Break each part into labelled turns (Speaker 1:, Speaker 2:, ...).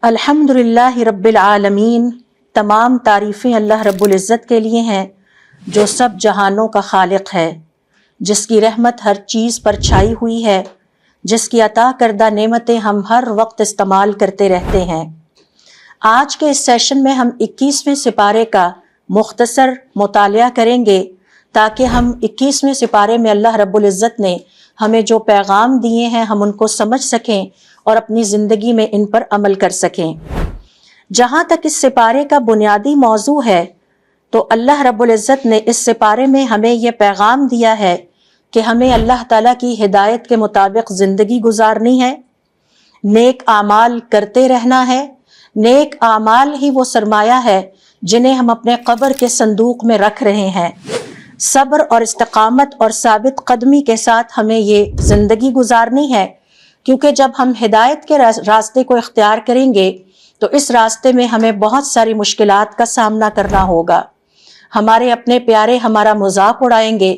Speaker 1: الحمدللہ رب العالمین، تمام تعریفیں اللہ رب العزت کے لیے ہیں جو سب جہانوں کا خالق ہے، جس کی رحمت ہر چیز پر چھائی ہوئی ہے، جس کی عطا کردہ نعمتیں ہم ہر وقت استعمال کرتے رہتے ہیں۔ آج کے اس سیشن میں ہم 21ویں سپارے کا مختصر مطالعہ کریں گے تاکہ ہم 21ویں سپارے میں اللہ رب العزت نے ہمیں جو پیغام دیے ہیں ہم ان کو سمجھ سکیں اور اپنی زندگی میں ان پر عمل کر سکیں۔ جہاں تک اس سپارے کا بنیادی موضوع ہے تو اللہ رب العزت نے اس سپارے میں ہمیں یہ پیغام دیا ہے کہ ہمیں اللہ تعالیٰ کی ہدایت کے مطابق زندگی گزارنی ہے، نیک اعمال کرتے رہنا ہے۔ نیک اعمال ہی وہ سرمایہ ہے جنہیں ہم اپنے قبر کے صندوق میں رکھ رہے ہیں۔ صبر اور استقامت اور ثابت قدمی کے ساتھ ہمیں یہ زندگی گزارنی ہے، کیونکہ جب ہم ہدایت کے راستے کو اختیار کریں گے تو اس راستے میں ہمیں بہت ساری مشکلات کا سامنا کرنا ہوگا۔ ہمارے اپنے پیارے ہمارا مذاق اڑائیں گے،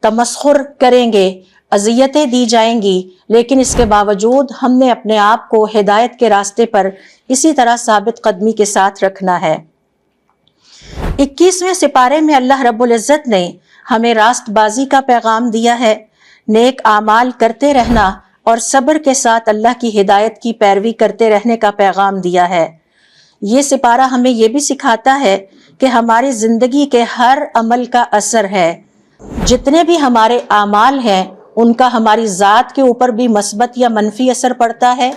Speaker 1: تمسخر کریں گے، اذیتیں دی جائیں گی، لیکن اس کے باوجود ہم نے اپنے آپ کو ہدایت کے راستے پر اسی طرح ثابت قدمی کے ساتھ رکھنا ہے۔ 21ویں سپارے میں اللہ رب العزت نے ہمیں راست بازی کا پیغام دیا ہے، نیک اعمال کرتے رہنا اور صبر کے ساتھ اللہ کی ہدایت کی پیروی کرتے رہنے کا پیغام دیا ہے۔ یہ سپارہ ہمیں یہ بھی سکھاتا ہے کہ ہماری زندگی کے ہر عمل کا اثر ہے، جتنے بھی ہمارے اعمال ہیں ان کا ہماری ذات کے اوپر بھی مثبت یا منفی اثر پڑتا ہے،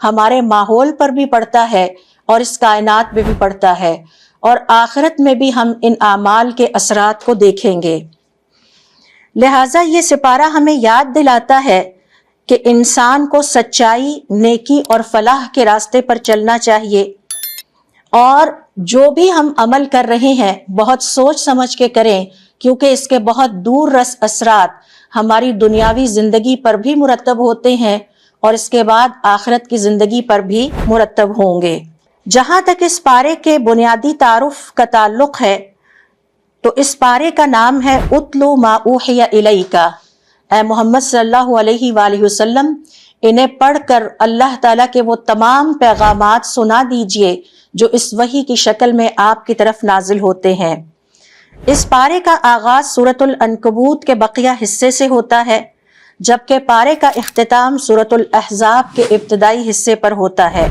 Speaker 1: ہمارے ماحول پر بھی پڑتا ہے اور اس کائنات میں بھی پڑتا ہے، اور آخرت میں بھی ہم ان اعمال کے اثرات کو دیکھیں گے۔ لہٰذا یہ سپارہ ہمیں یاد دلاتا ہے کہ انسان کو سچائی، نیکی اور فلاح کے راستے پر چلنا چاہیے، اور جو بھی ہم عمل کر رہے ہیں بہت سوچ سمجھ کے کریں، کیونکہ اس کے بہت دور رس اثرات ہماری دنیاوی زندگی پر بھی مرتب ہوتے ہیں اور اس کے بعد آخرت کی زندگی پر بھی مرتب ہوں گے۔ جہاں تک اس پارے کے بنیادی تعارف کا تعلق ہے تو اس پارے کا نام ہے اتلو ما اوحی الیک۔ اے محمد صلی اللہ علیہ وآلہ وسلم، انہیں پڑھ کر اللہ تعالیٰ کے وہ تمام پیغامات سنا دیجئے جو اس وحی کی شکل میں آپ کی طرف نازل ہوتے ہیں۔ اس پارے کا آغاز سورۃ العنکبوت کے بقیہ حصے سے ہوتا ہے، جبکہ پارے کا اختتام سورۃ الاحزاب کے ابتدائی حصے پر ہوتا ہے۔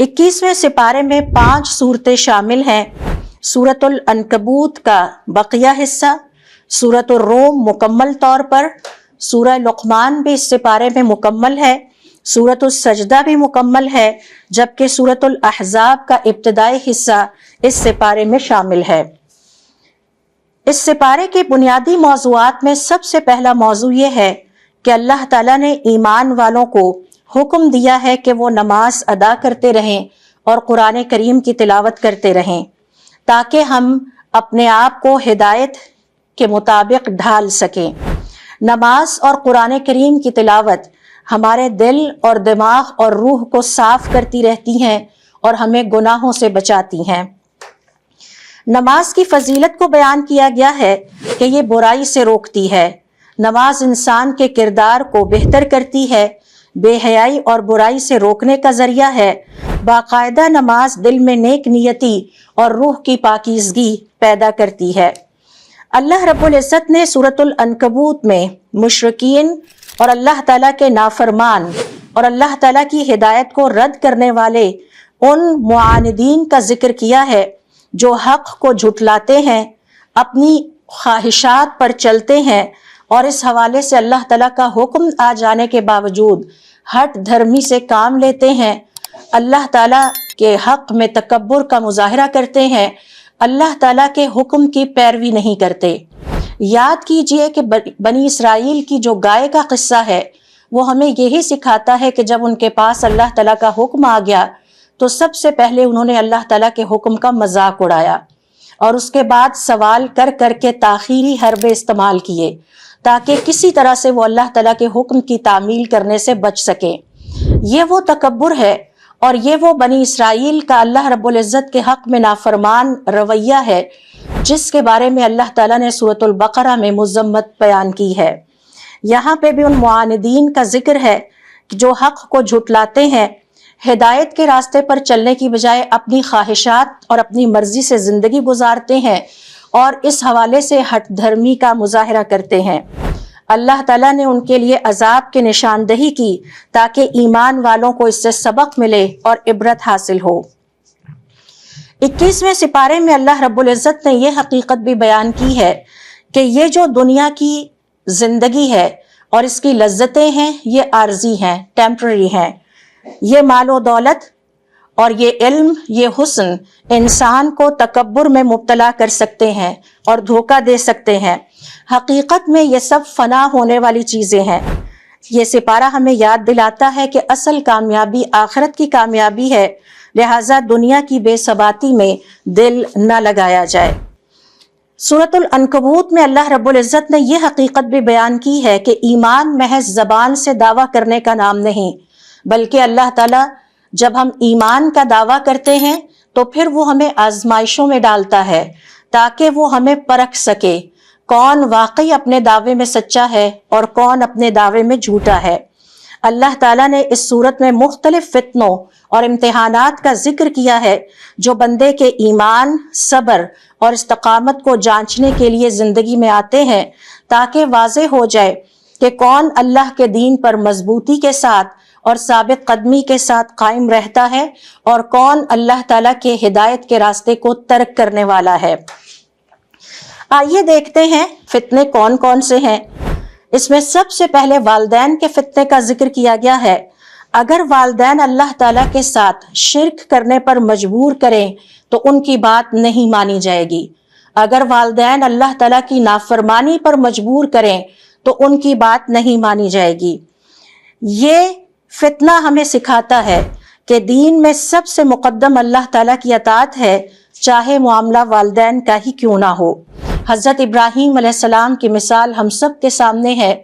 Speaker 1: 21ویں سپارے میں 5 سورتیں شامل ہیں: سورۃ العنکبوت کا بقیہ حصہ، سورۃ الروم مکمل طور پر، سورہ لقمان بھی اس سپارے میں مکمل ہے، سورۃ السجدہ بھی مکمل ہے، جبکہ سورۃ الاحزاب کا ابتدائی حصہ اس سپارے میں شامل ہے۔ اس سپارے کے بنیادی موضوعات میں سب سے پہلا موضوع یہ ہے کہ اللہ تعالیٰ نے ایمان والوں کو حکم دیا ہے کہ وہ نماز ادا کرتے رہیں اور قرآن کریم کی تلاوت کرتے رہیں تاکہ ہم اپنے آپ کو ہدایت کے مطابق ڈھال سکیں۔ نماز اور قرآن کریم کی تلاوت ہمارے دل اور دماغ اور روح کو صاف کرتی رہتی ہیں اور ہمیں گناہوں سے بچاتی ہیں۔ نماز کی فضیلت کو بیان کیا گیا ہے کہ یہ برائی سے روکتی ہے۔ نماز انسان کے کردار کو بہتر کرتی ہے، بے حیائی اور برائی سے روکنے کا ذریعہ ہے۔ باقاعدہ نماز دل میں نیک نیتی اور روح کی پاکیزگی پیدا کرتی ہے۔ اللہ رب العزت نے سورۃ العنکبوت میں مشرکین اور اللہ تعالیٰ کے نافرمان اور اللہ تعالیٰ کی ہدایت کو رد کرنے والے ان معاندین کا ذکر کیا ہے جو حق کو جھٹلاتے ہیں، اپنی خواہشات پر چلتے ہیں، اور اس حوالے سے اللہ تعالیٰ کا حکم آ جانے کے باوجود ہٹ دھرمی سے کام لیتے ہیں، اللہ تعالیٰ کے حق میں تکبر کا مظاہرہ کرتے ہیں، اللہ تعالیٰ کے حکم کی پیروی نہیں کرتے۔ یاد کیجئے کہ بنی اسرائیل کی جو گائے کا قصہ ہے وہ ہمیں یہی سکھاتا ہے کہ جب ان کے پاس اللہ تعالیٰ کا حکم آ گیا تو سب سے پہلے انہوں نے اللہ تعالیٰ کے حکم کا مذاق اڑایا، اور اس کے بعد سوال کر کر کے تاخیری حربے استعمال کیے تاکہ کسی طرح سے وہ اللہ تعالیٰ کے حکم کی تعمیل کرنے سے بچ سکیں۔ یہ وہ تکبر ہے اور یہ وہ بنی اسرائیل کا اللہ رب العزت کے حق میں نافرمان رویہ ہے جس کے بارے میں اللہ تعالیٰ نے سورۃ البقرہ میں مذمت بیان کی ہے۔ یہاں پہ بھی ان معاندین کا ذکر ہے جو حق کو جھٹلاتے ہیں، ہدایت کے راستے پر چلنے کی بجائے اپنی خواہشات اور اپنی مرضی سے زندگی گزارتے ہیں اور اس حوالے سے ہٹ دھرمی کا مظاہرہ کرتے ہیں۔ اللہ تعالیٰ نے ان کے لیے عذاب کی نشاندہی کی تاکہ ایمان والوں کو اس سے سبق ملے اور عبرت حاصل ہو۔ 21ویں سپارے میں اللہ رب العزت نے یہ حقیقت بھی بیان کی ہے کہ یہ جو دنیا کی زندگی ہے اور اس کی لذتیں ہیں یہ عارضی ہیں، ٹیمپرری ہیں۔ یہ مال و دولت اور یہ علم، یہ حسن انسان کو تکبر میں مبتلا کر سکتے ہیں اور دھوکہ دے سکتے ہیں۔ حقیقت میں یہ سب فنا ہونے والی چیزیں ہیں۔ یہ سپارہ ہمیں یاد دلاتا ہے کہ اصل کامیابی آخرت کی کامیابی ہے، لہٰذا دنیا کی بے ثباتی میں دل نہ لگایا جائے۔ سورۃ العنکبوت میں اللہ رب العزت نے یہ حقیقت بھی بیان کی ہے کہ ایمان محض زبان سے دعویٰ کرنے کا نام نہیں، بلکہ اللہ تعالیٰ جب ہم ایمان کا دعویٰ کرتے ہیں تو پھر وہ ہمیں آزمائشوں میں ڈالتا ہے تاکہ وہ ہمیں پرکھ سکے کون واقعی اپنے دعوے میں سچا ہے اور کون اپنے دعوے میں جھوٹا ہے۔ اللہ تعالیٰ نے اس صورت میں مختلف فتنوں اور امتحانات کا ذکر کیا ہے جو بندے کے ایمان، صبر اور استقامت کو جانچنے کے لیے زندگی میں آتے ہیں تاکہ واضح ہو جائے کہ کون اللہ کے دین پر مضبوطی کے ساتھ اور ثابت قدمی کے ساتھ قائم رہتا ہے اور کون اللہ تعالیٰ کے ہدایت کے راستے کو ترک کرنے والا ہے۔ آئیے دیکھتے ہیں فتنے کون کون سے ہیں۔ اس میں سب سے پہلے والدین کے فتنے کا ذکر کیا گیا ہے۔ اگر والدین اللہ تعالیٰ کے ساتھ شرک کرنے پر مجبور کریں تو ان کی بات نہیں مانی جائے گی۔ اگر والدین اللہ تعالیٰ کی نافرمانی پر مجبور کریں تو ان کی بات نہیں مانی جائے گی۔ یہ فتنہ ہمیں سکھاتا ہے کہ دین میں سب سے مقدم اللہ تعالیٰ کی اطاعت ہے، چاہے معاملہ والدین کا ہی کیوں نہ ہو۔ حضرت ابراہیم علیہ السلام کی مثال ہم سب کے سامنے ہے،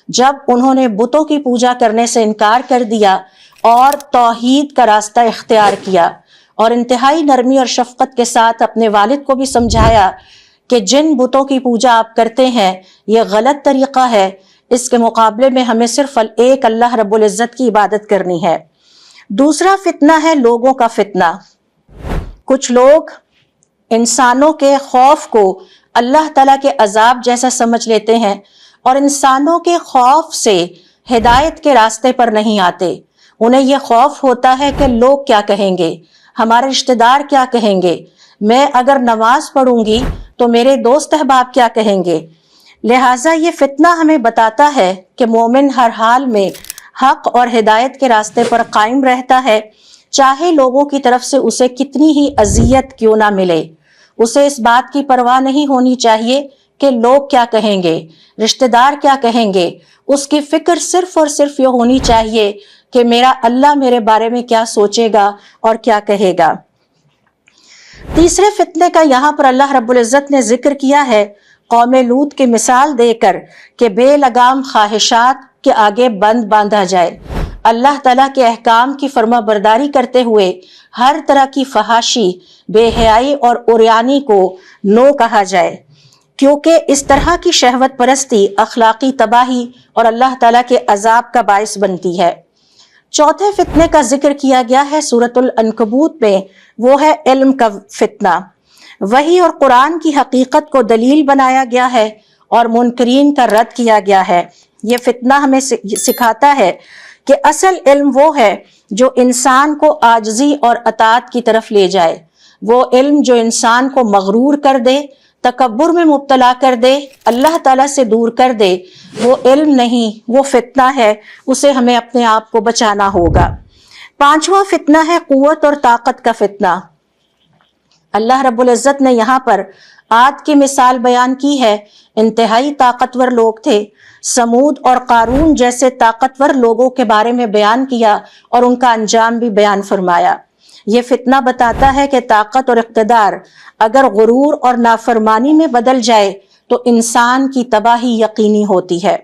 Speaker 1: جب انہوں نے بتوں کی پوجا کرنے سے انکار کر دیا اور توحید کا راستہ اختیار کیا اور انتہائی نرمی اور شفقت کے ساتھ اپنے والد کو بھی سمجھایا کہ جن بتوں کی پوجا آپ کرتے ہیں یہ غلط طریقہ ہے، اس کے مقابلے میں ہمیں صرف ایک اللہ رب العزت کی عبادت کرنی ہے۔ دوسرا فتنہ ہے لوگوں کا فتنہ۔ کچھ لوگ انسانوں کے خوف کو اللہ تعالیٰ کے عذاب جیسا سمجھ لیتے ہیں اور انسانوں کے خوف سے ہدایت کے راستے پر نہیں آتے۔ انہیں یہ خوف ہوتا ہے کہ لوگ کیا کہیں گے، ہمارے رشتہ دار کیا کہیں گے، میں اگر نماز پڑھوں گی تو میرے دوست احباب کیا کہیں گے۔ لہٰذا یہ فتنہ ہمیں بتاتا ہے کہ مومن ہر حال میں حق اور ہدایت کے راستے پر قائم رہتا ہے، چاہے لوگوں کی طرف سے اسے کتنی ہی اذیت کیوں نہ ملے۔ اسے اس بات کی پرواہ نہیں ہونی چاہیے کہ لوگ کیا کہیں گے، رشتہ دار کیا کہیں گے۔ اس کی فکر صرف اور صرف یہ ہونی چاہیے کہ میرا اللہ میرے بارے میں کیا سوچے گا اور کیا کہے گا۔ تیسرے فتنے کا یہاں پر اللہ رب العزت نے ذکر کیا ہے قوم لوط کی مثال دے کر کہ بے لگام خواہشات کے آگے بند باندھا جائے، اللہ تعالیٰ کے احکام کی فرما برداری کرتے ہوئے ہر طرح کی فحاشی، بے حیائی اور عریانی کو نو کہا جائے، کیونکہ اس طرح کی شہوت پرستی اخلاقی تباہی اور اللہ تعالیٰ کے عذاب کا باعث بنتی ہے۔ چوتھے فتنے کا ذکر کیا گیا ہے سورۃ العنکبوت میں، وہ ہے علم کا فتنہ۔ وحی اور قرآن کی حقیقت کو دلیل بنایا گیا ہے اور منکرین کا رد کیا گیا ہے۔ یہ فتنہ ہمیں سکھاتا ہے کہ اصل علم وہ ہے جو انسان کو عاجزی اور اطاعت کی طرف لے جائے، وہ علم جو انسان کو مغرور کر دے، تکبر میں مبتلا کر دے، اللہ تعالیٰ سے دور کر دے، وہ علم نہیں، وہ فتنہ ہے، اسے ہمیں اپنے آپ کو بچانا ہوگا۔ پانچواں فتنہ ہے قوت اور طاقت کا فتنہ۔ اللہ رب العزت نے یہاں پر عاد کی مثال بیان کی ہے، انتہائی طاقتور لوگ تھے۔ سمود اور قارون جیسے طاقتور لوگوں کے بارے میں بیان کیا اور ان کا انجام بھی بیان فرمایا۔ یہ فتنہ بتاتا ہے کہ طاقت اور اقتدار اگر غرور اور نافرمانی میں بدل جائے تو انسان کی تباہی یقینی ہوتی ہے۔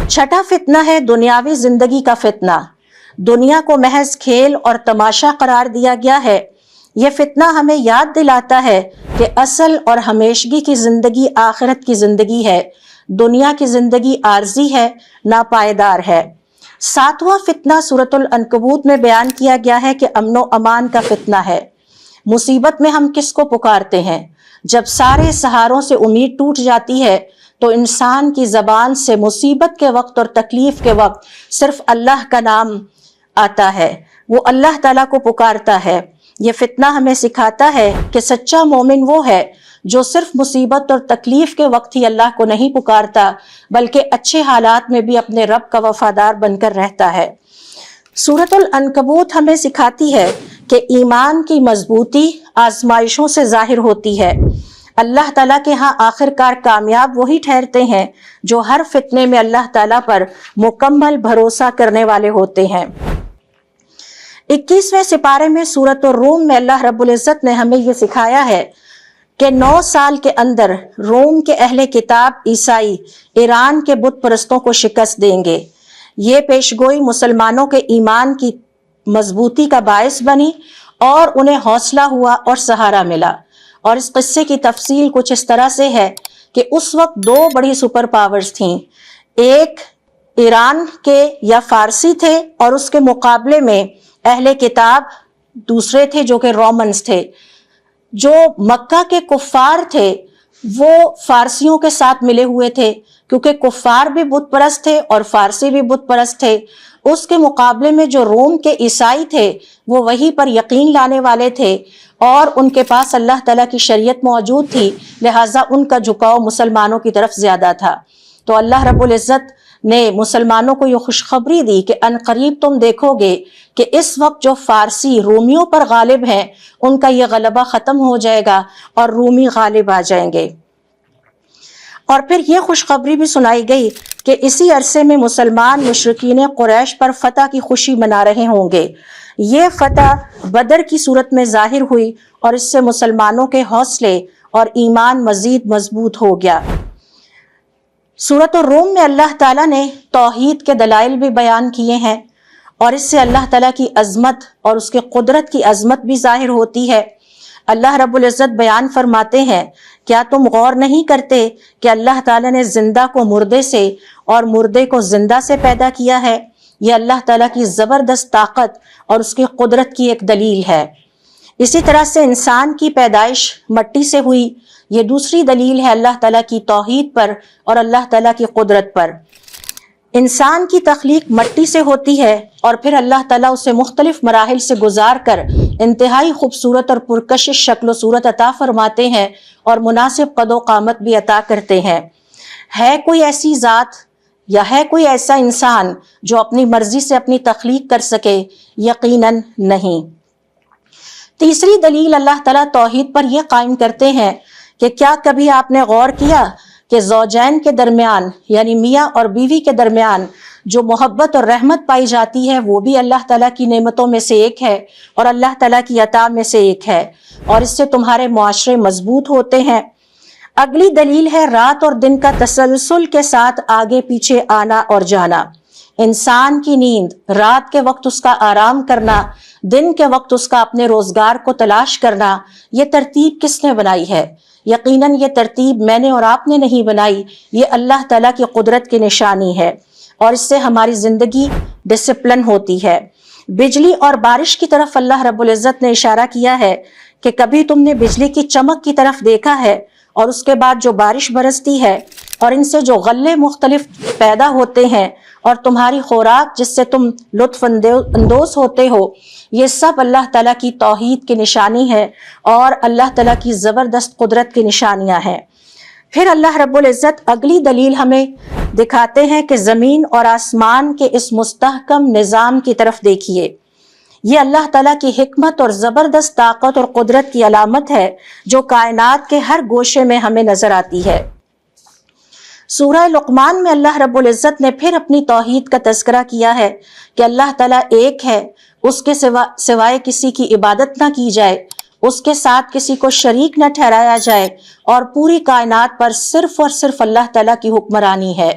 Speaker 1: چھٹا فتنہ ہے دنیاوی زندگی کا فتنہ۔ دنیا کو محض کھیل اور تماشا قرار دیا گیا ہے۔ یہ فتنہ ہمیں یاد دلاتا ہے کہ اصل اور ہمیشگی کی زندگی آخرت کی زندگی ہے۔ دنیا کی زندگی عارضی ہے، ناپائیدار ہے۔ 7واں فتنہ سورۃ العنکبوت میں بیان کیا گیا ہے کہ امن و امان کا فتنہ ہے۔ مصیبت میں ہم کس کو پکارتے ہیں؟ جب سارے سہاروں سے امید ٹوٹ جاتی ہے تو انسان کی زبان سے مصیبت کے وقت اور تکلیف کے وقت صرف اللہ کا نام آتا ہے، وہ اللہ تعالیٰ کو پکارتا ہے۔ یہ فتنہ ہمیں سکھاتا ہے کہ سچا مومن وہ ہے جو صرف مصیبت اور تکلیف کے وقت ہی اللہ کو نہیں پکارتا بلکہ اچھے حالات میں بھی اپنے رب کا وفادار بن کر رہتا ہے۔ سورۃ العنکبوت ہمیں سکھاتی ہے کہ ایمان کی مضبوطی آزمائشوں سے ظاہر ہوتی ہے۔ اللہ تعالیٰ کے ہاں آخرکار کامیاب وہی ٹھہرتے ہیں جو ہر فتنے میں اللہ تعالیٰ پر مکمل بھروسہ کرنے والے ہوتے ہیں۔ 21ویں سپارے میں سورۃ الروم میں اللہ رب العزت نے ہمیں یہ سکھایا ہے کہ 9 سال کے اندر روم کے اہل کتاب عیسائی ایران کے بت پرستوں کو شکست دیں گے۔ یہ پیشگوئی مسلمانوں کے ایمان کی مضبوطی کا باعث بنی اور انہیں حوصلہ ہوا اور سہارا ملا۔ اور اس قصے کی تفصیل کچھ اس طرح سے ہے کہ اس وقت 2 بڑی سپر پاورز تھیں، ایک ایران کے یا فارسی تھے اور اس کے مقابلے میں اہل کتاب دوسرے تھے جو کہ رومنز تھے۔ جو مکہ کے کفار تھے وہ فارسیوں کے ساتھ ملے ہوئے تھے کیونکہ کفار بھی بت پرست تھے اور فارسی بھی بت پرست تھے۔ اس کے مقابلے میں جو روم کے عیسائی تھے وہ وہی پر یقین لانے والے تھے اور ان کے پاس اللہ تعالیٰ کی شریعت موجود تھی، لہٰذا ان کا جھکاؤ مسلمانوں کی طرف زیادہ تھا۔ تو اللہ رب العزت نے مسلمانوں کو یہ خوشخبری دی کہ عنقریب تم دیکھو گے کہ اس وقت جو فارسی رومیوں پر غالب ہیں ان کا یہ غلبہ ختم ہو جائے گا اور رومی غالب آ جائیں گے۔ اور پھر یہ خوشخبری بھی سنائی گئی کہ اسی عرصے میں مسلمان مشرکین قریش پر فتح کی خوشی منا رہے ہوں گے۔ یہ فتح بدر کی صورت میں ظاہر ہوئی اور اس سے مسلمانوں کے حوصلے اور ایمان مزید مضبوط ہو گیا۔ سورۃ الروم میں اللہ تعالیٰ نے توحید کے دلائل بھی بیان کیے ہیں اور اس سے اللہ تعالیٰ کی عظمت اور اس کے قدرت کی عظمت بھی ظاہر ہوتی ہے۔ اللہ رب العزت بیان فرماتے ہیں، کیا تم غور نہیں کرتے کہ اللہ تعالیٰ نے زندہ کو مردے سے اور مردے کو زندہ سے پیدا کیا ہے؟ یہ اللہ تعالیٰ کی زبردست طاقت اور اس کی قدرت کی ایک دلیل ہے۔ اسی طرح سے انسان کی پیدائش مٹی سے ہوئی، یہ دوسری دلیل ہے اللہ تعالیٰ کی توحید پر اور اللہ تعالیٰ کی قدرت پر۔ انسان کی تخلیق مٹی سے ہوتی ہے اور پھر اللہ تعالیٰ اسے مختلف مراحل سے گزار کر انتہائی خوبصورت اور پرکشش شکل و صورت عطا فرماتے ہیں اور مناسب قد و قامت بھی عطا کرتے ہیں۔ ہے کوئی ایسی ذات یا ہے کوئی ایسا انسان جو اپنی مرضی سے اپنی تخلیق کر سکے؟ یقیناً نہیں۔ تیسری دلیل اللہ تعالیٰ توحید پر یہ قائم کرتے ہیں کہ کیا کبھی آپ نے غور کیا کہ زوجین کے درمیان یعنی میاں اور بیوی کے درمیان جو محبت اور رحمت پائی جاتی ہے وہ بھی اللہ تعالیٰ کی نعمتوں میں سے ایک ہے اور اللہ تعالیٰ کی عطا میں سے ایک ہے، اور اس سے تمہارے معاشرے مضبوط ہوتے ہیں۔ اگلی دلیل ہے رات اور دن کا تسلسل کے ساتھ آگے پیچھے آنا اور جانا۔ انسان کی نیند، رات کے وقت اس کا آرام کرنا، دن کے وقت اس کا اپنے روزگار کو تلاش کرنا، یہ ترتیب کس نے بنائی ہے؟ یقیناً یہ ترتیب میں نے اور آپ نے نہیں بنائی، یہ اللہ تعالیٰ کی قدرت کی نشانی ہے اور اس سے ہماری زندگی ڈسپلن ہوتی ہے۔ بجلی اور بارش کی طرف اللہ رب العزت نے اشارہ کیا ہے کہ کبھی تم نے بجلی کی چمک کی طرف دیکھا ہے اور اس کے بعد جو بارش برستی ہے اور ان سے جو غلے مختلف پیدا ہوتے ہیں اور تمہاری خوراک جس سے تم لطف اندوز ہوتے ہو، یہ سب اللہ تعالیٰ کی توحید کی نشانی ہے اور اللہ تعالیٰ کی زبردست قدرت کی نشانیاں ہیں۔ پھر اللہ رب العزت اگلی دلیل ہمیں دکھاتے ہیں کہ زمین اور آسمان کے اس مستحکم نظام کی طرف دیکھیے، یہ اللہ تعالیٰ کی حکمت اور زبردست طاقت اور قدرت کی علامت ہے جو کائنات کے ہر گوشے میں ہمیں نظر آتی ہے۔ سورہ لقمان میں اللہ رب العزت نے پھر اپنی توحید کا تذکرہ کیا ہے کہ اللہ تعالیٰ ایک ہے، اس کے سوائے کسی کی عبادت نہ کی جائے، اس کے ساتھ کسی کو شریک نہ ٹھہرایا جائے اور پوری کائنات پر صرف اور صرف اللہ تعالیٰ کی حکمرانی ہے۔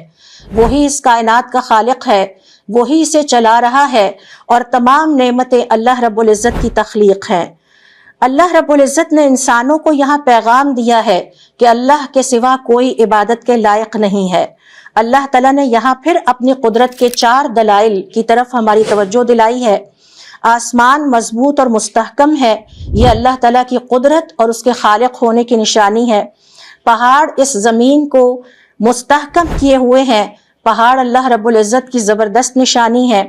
Speaker 1: وہی اس کائنات کا خالق ہے، وہی اسے چلا رہا ہے اور تمام نعمتیں اللہ رب العزت کی تخلیق ہیں۔ اللہ رب العزت نے انسانوں کو یہاں پیغام دیا ہے کہ اللہ کے سوا کوئی عبادت کے لائق نہیں ہے۔ اللہ تعالیٰ نے یہاں پھر اپنی قدرت کے 4 دلائل کی طرف ہماری توجہ دلائی ہے۔ آسمان مضبوط اور مستحکم ہے، یہ اللہ تعالیٰ کی قدرت اور اس کے خالق ہونے کی نشانی ہے۔ پہاڑ اس زمین کو مستحکم کیے ہوئے ہیں، پہاڑ اللہ رب العزت کی زبردست نشانی ہے۔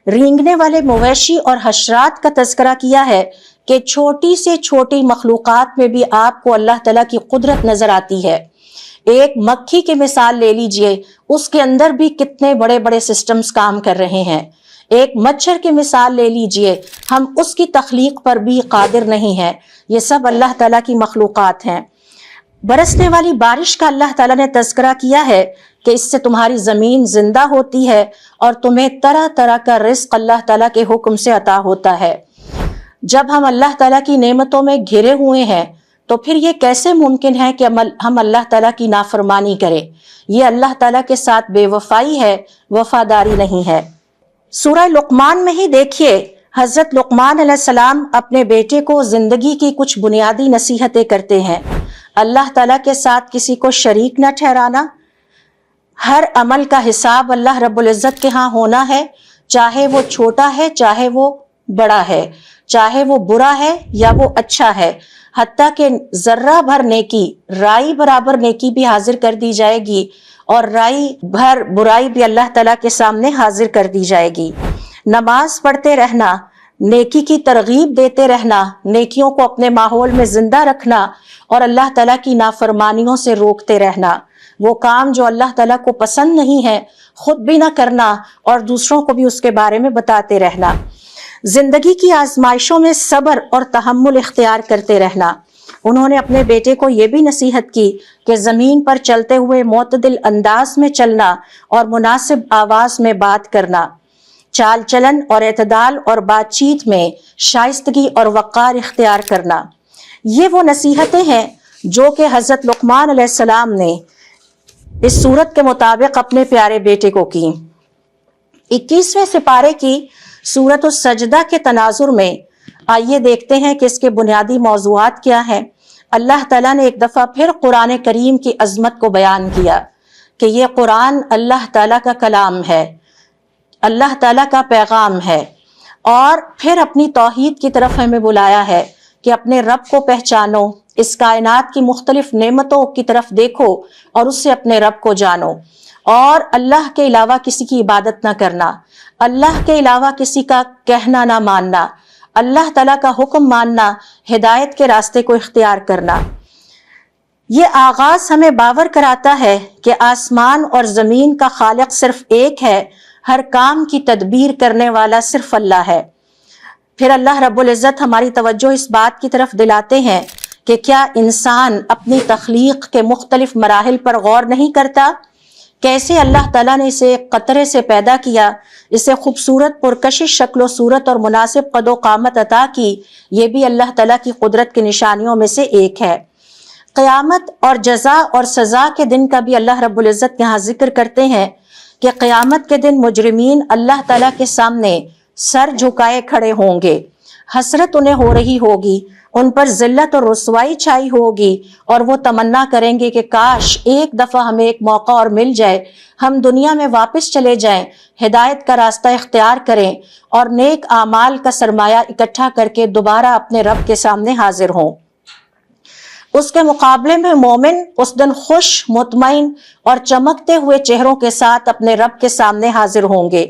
Speaker 1: رینگنے والے مویشی اور حشرات کا تذکرہ کیا ہے کہ چھوٹی سے چھوٹی مخلوقات میں بھی آپ کو اللہ تعالیٰ کی قدرت نظر آتی ہے۔ ایک مکھی کی مثال لے لیجئے، اس کے اندر بھی کتنے بڑے بڑے سسٹمز کام کر رہے ہیں۔ ایک مچھر کی مثال لے لیجئے، ہم اس کی تخلیق پر بھی قادر نہیں ہیں۔ یہ سب اللہ تعالیٰ کی مخلوقات ہیں۔ برسنے والی بارش کا اللہ تعالیٰ نے تذکرہ کیا ہے کہ اس سے تمہاری زمین زندہ ہوتی ہے اور تمہیں طرح طرح کا رزق اللہ تعالیٰ کے حکم سے عطا ہوتا ہے۔ جب ہم اللہ تعالیٰ کی نعمتوں میں گھرے ہوئے ہیں تو پھر یہ کیسے ممکن ہے کہ ہم اللہ تعالیٰ کی نافرمانی کریں؟ یہ اللہ تعالیٰ کے ساتھ بے وفائی ہے، وفاداری نہیں ہے۔ سورہ لقمان میں ہی دیکھیے، حضرت لقمان علیہ السلام اپنے بیٹے کو زندگی کی کچھ بنیادی نصیحتیں کرتے ہیں۔ اللہ تعالیٰ کے ساتھ کسی کو شریک نہ ٹھہرانا، ہر عمل کا حساب اللہ رب العزت کے ہاں ہونا ہے، چاہے وہ چھوٹا ہے چاہے وہ بڑا ہے، چاہے وہ برا ہے یا وہ اچھا ہے، حتیٰ کہ ذرہ بھر نیکی، رائی برابر نیکی بھی حاضر کر دی جائے گی اور رائی بھر برائی بھی اللہ تعالیٰ کے سامنے حاضر کر دی جائے گی۔ نماز پڑھتے رہنا، نیکی کی ترغیب دیتے رہنا، نیکیوں کو اپنے ماحول میں زندہ رکھنا اور اللہ تعالیٰ کی نافرمانیوں سے روکتے رہنا، وہ کام جو اللہ تعالیٰ کو پسند نہیں ہے خود بھی نہ کرنا اور دوسروں کو بھی اس کے بارے میں بتاتے رہنا۔ زندگی کی آزمائشوں میں صبر اور تحمل اختیار کرتے رہنا۔ انہوں نے اپنے بیٹے کو یہ بھی نصیحت کی کہ زمین پر چلتے ہوئے معتدل انداز میں چلنا اور مناسب آواز میں بات کرنا، چال چلن اور اعتدال اور بات چیت میں شائستگی اور وقار اختیار کرنا۔ یہ وہ نصیحتیں ہیں جو کہ حضرت لقمان علیہ السلام نے اس سورت کے مطابق اپنے پیارے بیٹے کو کی۔ 21ویں سپارے کی سورت السجدہ کے تناظر میں آئیے دیکھتے ہیں کہ اس کے بنیادی موضوعات کیا ہیں۔ اللہ تعالیٰ نے ایک دفعہ پھر قرآن کریم کی عظمت کو بیان کیا کہ یہ قرآن اللہ تعالیٰ کا کلام ہے، اللہ تعالیٰ کا پیغام ہے، اور پھر اپنی توحید کی طرف ہمیں بلایا ہے کہ اپنے رب کو پہچانو، اس کائنات کی مختلف نعمتوں کی طرف دیکھو اور اس سے اپنے رب کو جانو، اور اللہ کے علاوہ کسی کی عبادت نہ کرنا، اللہ کے علاوہ کسی کا کہنا نہ ماننا، اللہ تعالیٰ کا حکم ماننا، ہدایت کے راستے کو اختیار کرنا۔ یہ آغاز ہمیں باور کراتا ہے کہ آسمان اور زمین کا خالق صرف ایک ہے، ہر کام کی تدبیر کرنے والا صرف اللہ ہے۔ پھر اللہ رب العزت ہماری توجہ اس بات کی طرف دلاتے ہیں کہ کیا انسان اپنی تخلیق کے مختلف مراحل پر غور نہیں کرتا؟ کیسے اللہ تعالیٰ نے اسے ایک قطرے سے پیدا کیا، اسے خوبصورت پرکشش شکل و صورت اور مناسب قد و قامت عطا کی، یہ بھی اللہ تعالیٰ کی قدرت کی نشانیوں میں سے ایک ہے۔ قیامت اور جزا اور سزا کے دن کا بھی اللہ رب العزت یہاں ذکر کرتے ہیں کہ قیامت کے دن مجرمین اللہ تعالیٰ کے سامنے سر جھکائے کھڑے ہوں گے، حسرت انہیں ہو رہی ہوگی، ان پر ذلت اور رسوائی چھائی ہوگی، اور وہ تمنا کریں گے کہ کاش ایک دفعہ ہمیں ایک موقع اور مل جائے، ہم دنیا میں واپس چلے جائیں، ہدایت کا راستہ اختیار کریں اور نیک اعمال کا سرمایہ اکٹھا کر کے دوبارہ اپنے رب کے سامنے حاضر ہوں۔ اس کے مقابلے میں مومن اس دن خوش، مطمئن اور چمکتے ہوئے چہروں کے ساتھ اپنے رب کے سامنے حاضر ہوں گے۔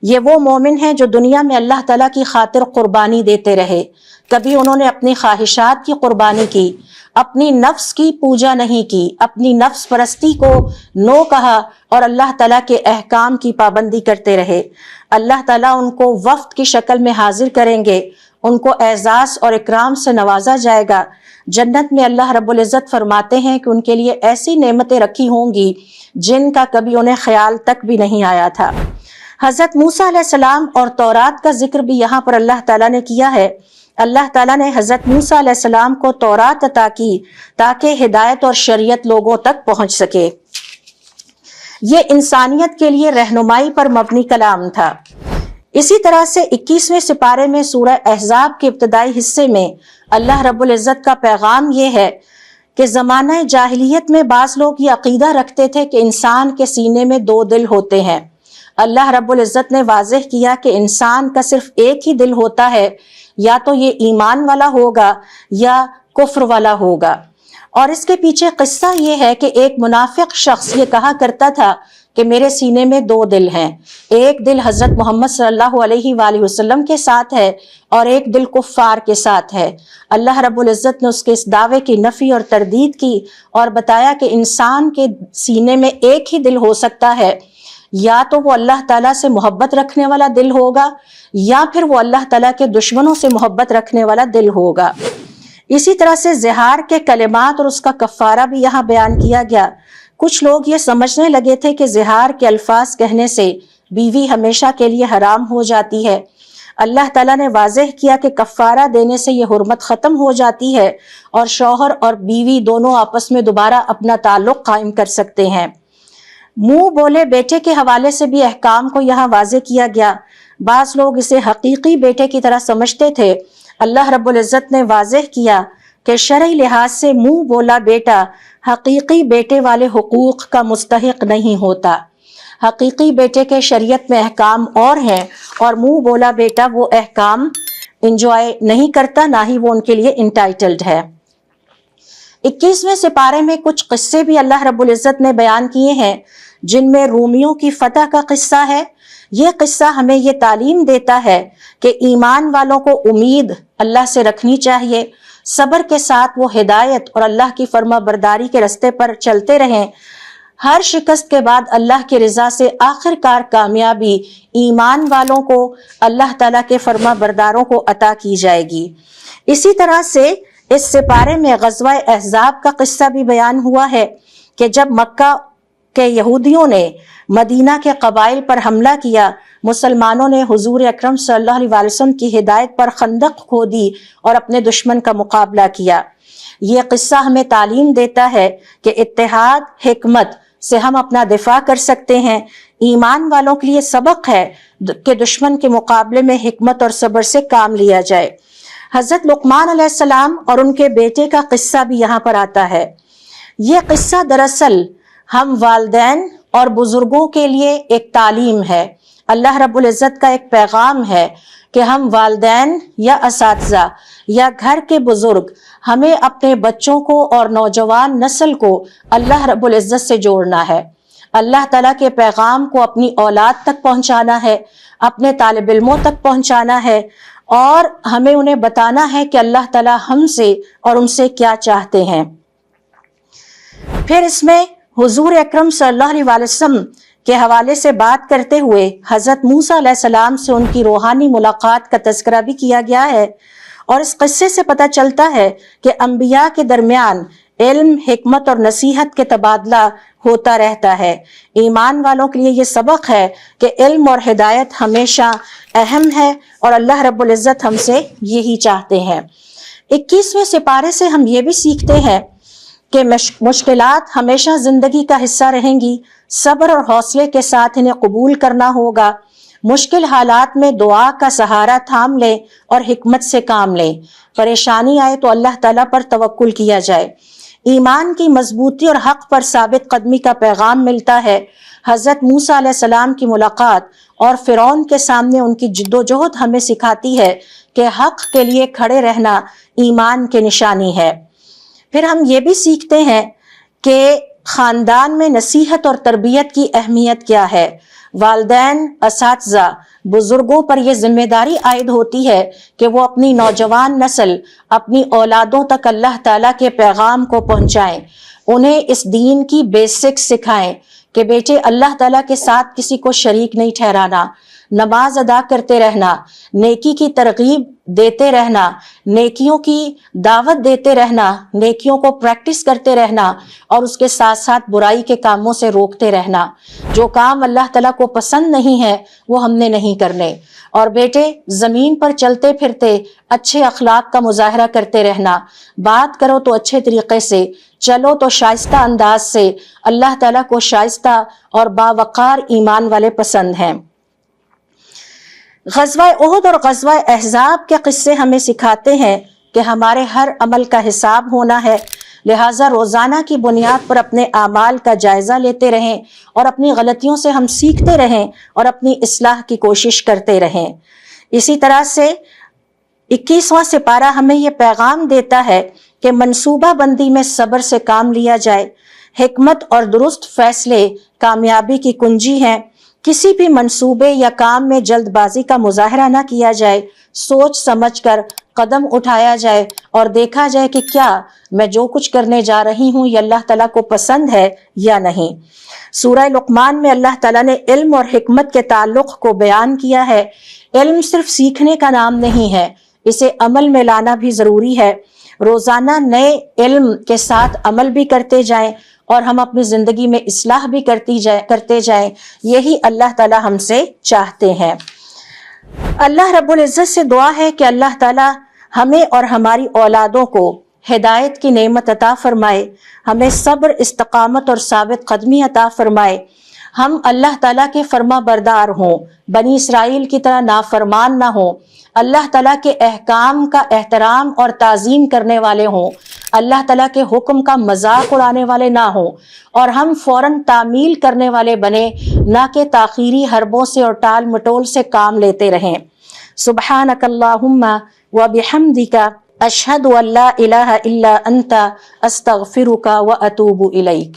Speaker 1: یہ وہ مومن ہیں جو دنیا میں اللہ تعالیٰ کی خاطر قربانی دیتے رہے، کبھی انہوں نے اپنی خواہشات کی قربانی کی، اپنی نفس کی پوجا نہیں کی، اپنی نفس پرستی کو نو کہا اور اللہ تعالیٰ کے احکام کی پابندی کرتے رہے۔ اللہ تعالیٰ ان کو وفد کی شکل میں حاضر کریں گے، ان کو اعزاز اور اکرام سے نوازا جائے گا۔ جنت میں اللہ رب العزت فرماتے ہیں کہ ان کے لیے ایسی نعمتیں رکھی ہوں گی جن کا کبھی انہیں خیال تک بھی نہیں آیا تھا۔ حضرت موسیٰ علیہ السلام اور تورات کا ذکر بھی یہاں پر اللہ تعالیٰ نے کیا ہے۔ اللہ تعالیٰ نے حضرت موسیٰ علیہ السلام کو تورات عطا کی تاکہ ہدایت اور شریعت لوگوں تک پہنچ سکے۔ یہ انسانیت کے لیے رہنمائی پر مبنی کلام تھا۔ اسی طرح سے 21ویں سپارے میں سورہ احزاب کے ابتدائی حصے میں اللہ رب العزت کا پیغام یہ ہے کہ زمانہ جاہلیت میں بعض لوگ یہ عقیدہ رکھتے تھے کہ انسان کے سینے میں دو دل ہوتے ہیں۔ اللہ رب العزت نے واضح کیا کہ انسان کا صرف ایک ہی دل ہوتا ہے، یا تو یہ ایمان والا ہوگا یا کفر والا ہوگا۔ اور اس کے پیچھے قصہ یہ ہے کہ ایک منافق شخص یہ کہا کرتا تھا کہ میرے سینے میں دو دل ہیں، ایک دل حضرت محمد صلی اللہ علیہ وآلہ وسلم کے ساتھ ہے اور ایک دل کفار کے ساتھ ہے۔ اللہ رب العزت نے اس کے اس دعوے کی نفی اور تردید کی اور بتایا کہ انسان کے سینے میں ایک ہی دل ہو سکتا ہے، یا تو وہ اللہ تعالیٰ سے محبت رکھنے والا دل ہوگا یا پھر وہ اللہ تعالیٰ کے دشمنوں سے محبت رکھنے والا دل ہوگا۔ اسی طرح سے زہار کے کلمات اور اس کا کفارہ بھی یہاں بیان کیا گیا۔ کچھ لوگ یہ سمجھنے لگے تھے کہ زہار کے الفاظ کہنے سے بیوی ہمیشہ کے لیے حرام ہو جاتی ہے۔ اللہ تعالیٰ نے واضح کیا کہ کفارہ دینے سے یہ حرمت ختم ہو جاتی ہے اور شوہر اور بیوی دونوں آپس میں دوبارہ اپنا تعلق قائم کر سکتے ہیں۔ منہ بولے بیٹے کے حوالے سے بھی احکام کو یہاں واضح کیا گیا۔ بعض لوگ اسے حقیقی بیٹے کی طرح سمجھتے تھے۔ اللہ رب العزت نے واضح کیا کہ شرعی لحاظ سے منہ بولا بیٹا حقیقی بیٹے والے حقوق کا مستحق نہیں ہوتا۔ حقیقی بیٹے کے شریعت میں احکام اور ہیں، اور منہ بولا بیٹا وہ احکام انجوائے نہیں کرتا، نہ ہی وہ ان کے لیے انٹائٹلڈ ہے۔ 21ویں سپارے میں کچھ قصے بھی اللہ رب العزت نے بیان کیے ہیں، جن میں رومیوں کی فتح کا قصہ ہے۔ یہ قصہ ہمیں یہ تعلیم دیتا ہے کہ ایمان والوں کو امید اللہ سے رکھنی چاہیے، صبر کے ساتھ وہ ہدایت اور اللہ کی فرما برداری کے راستے پر چلتے رہیں۔ ہر شکست کے بعد اللہ کی رضا سے آخر کار کامیابی ایمان والوں کو اللہ تعالیٰ کے فرما برداروں کو عطا کی جائے گی۔ اسی طرح سے اس سپارے میں غزوہ احزاب کا قصہ بھی بیان ہوا ہے کہ جب مکہ کے یہودیوں نے مدینہ کے قبائل پر حملہ کیا، مسلمانوں نے حضور اکرم صلی اللہ علیہ وسلم کی ہدایت پر خندق کھودی اور اپنے دشمن کا مقابلہ کیا۔ یہ قصہ ہمیں تعلیم دیتا ہے کہ اتحاد حکمت سے ہم اپنا دفاع کر سکتے ہیں۔ ایمان والوں کے لیے سبق ہے کہ دشمن کے مقابلے میں حکمت اور صبر سے کام لیا جائے۔ حضرت لقمان علیہ السلام اور ان کے بیٹے کا قصہ بھی یہاں پر آتا ہے۔ یہ قصہ دراصل ہم والدین اور بزرگوں کے لیے ایک تعلیم ہے۔ اللہ رب العزت کا ایک پیغام ہے کہ ہم والدین یا اساتذہ یا گھر کے بزرگ ہمیں اپنے بچوں کو اور نوجوان نسل کو اللہ رب العزت سے جوڑنا ہے۔ اللہ تعالیٰ کے پیغام کو اپنی اولاد تک پہنچانا ہے، اپنے طالب علموں تک پہنچانا ہے، اور ہمیں انہیں بتانا ہے کہ اللہ تعالیٰ ہم سے اور ان سے کیا چاہتے ہیں۔ پھر اس میں حضور اکرم صلی اللہ علیہ وسلم کے حوالے سے بات کرتے ہوئے حضرت موسیٰ علیہ السلام سے ان کی روحانی ملاقات کا تذکرہ بھی کیا گیا ہے، اور اس قصے سے پتہ چلتا ہے کہ انبیاء کے درمیان علم، حکمت اور نصیحت کے تبادلہ ہوتا رہتا ہے۔ ایمان والوں کے لیے یہ سبق ہے کہ علم اور ہدایت ہمیشہ اہم ہے، اور اللہ رب العزت ہم سے یہی چاہتے ہیں۔ 21ویں سپارے سے ہم یہ بھی سیکھتے ہیں کہ مشکلات ہمیشہ زندگی کا حصہ رہیں گی، صبر اور حوصلے کے ساتھ انہیں قبول کرنا ہوگا۔ مشکل حالات میں دعا کا سہارا تھام لیں اور حکمت سے کام لیں۔ پریشانی آئے تو اللہ تعالیٰ پر توکل کیا جائے۔ ایمان کی مضبوطی اور حق پر ثابت قدمی کا پیغام ملتا ہے۔ حضرت موسیٰ علیہ السلام کی ملاقات اور فرعون کے سامنے ان کی جدوجہد ہمیں سکھاتی ہے کہ حق کے لیے کھڑے رہنا ایمان کی نشانی ہے۔ پھر ہم یہ بھی سیکھتے ہیں کہ خاندان میں نصیحت اور تربیت کی اہمیت کیا ہے۔ والدین، اساتذہ، بزرگوں پر یہ ذمہ داری عائد ہوتی ہے کہ وہ اپنی نوجوان نسل، اپنی اولادوں تک اللہ تعالیٰ کے پیغام کو پہنچائیں، انہیں اس دین کی بیسک سکھائیں کہ بیٹے اللہ تعالیٰ کے ساتھ کسی کو شریک نہیں ٹھہرانا، نماز ادا کرتے رہنا، نیکی کی ترغیب دیتے رہنا، نیکیوں کی دعوت دیتے رہنا، نیکیوں کو پریکٹس کرتے رہنا، اور اس کے ساتھ ساتھ برائی کے کاموں سے روکتے رہنا۔ جو کام اللہ تعالیٰ کو پسند نہیں ہے وہ ہم نے نہیں کرنے۔ اور بیٹے زمین پر چلتے پھرتے اچھے اخلاق کا مظاہرہ کرتے رہنا، بات کرو تو اچھے طریقے سے، چلو تو شائستہ انداز سے۔ اللہ تعالیٰ کو شائستہ اور باوقار ایمان والے پسند ہیں۔ غزوہ احد اور غزوہ احزاب کے قصے ہمیں سکھاتے ہیں کہ ہمارے ہر عمل کا حساب ہونا ہے۔ لہٰذا روزانہ کی بنیاد پر اپنے اعمال کا جائزہ لیتے رہیں اور اپنی غلطیوں سے ہم سیکھتے رہیں اور اپنی اصلاح کی کوشش کرتے رہیں۔ اسی طرح سے 21واں سپارہ ہمیں یہ پیغام دیتا ہے کہ منصوبہ بندی میں صبر سے کام لیا جائے۔ حکمت اور درست فیصلے کامیابی کی کنجی ہیں۔ کسی بھی منصوبے یا کام میں جلد بازی کا مظاہرہ نہ کیا جائے، سوچ سمجھ کر قدم اٹھایا جائے اور دیکھا جائے کہ کیا میں جو کچھ کرنے جا رہی ہوں یہ اللہ تعالیٰ کو پسند ہے یا نہیں۔ سورہ لقمان میں اللہ تعالیٰ نے علم اور حکمت کے تعلق کو بیان کیا ہے۔ علم صرف سیکھنے کا نام نہیں ہے، اسے عمل میں لانا بھی ضروری ہے۔ روزانہ نئے علم کے ساتھ عمل بھی کرتے جائیں اور ہم اپنی زندگی میں اصلاح بھی کرتے جائیں، یہی اللہ تعالیٰ ہم سے چاہتے ہیں۔ اللہ رب العزت سے دعا ہے کہ اللہ تعالیٰ ہمیں اور ہماری اولادوں کو ہدایت کی نعمت عطا فرمائے، ہمیں صبر، استقامت اور ثابت قدمی عطا فرمائے، ہم اللہ تعالیٰ کے فرما بردار ہوں، بنی اسرائیل کی طرح نافرمان نہ ہوں، اللہ تعالیٰ کے احکام کا احترام اور تعظیم کرنے والے ہوں، اللہ تعالیٰ کے حکم کا مذاق اڑانے والے نہ ہوں، اور ہم فوراً تعمیل کرنے والے بنے، نہ کہ تاخیری حربوں سے اور ٹال مٹول سے کام لیتے رہیں۔ سبحانک اللہم و بحمدک اشہد ان لا الہ الا انت استغفرک و اتوب الیک۔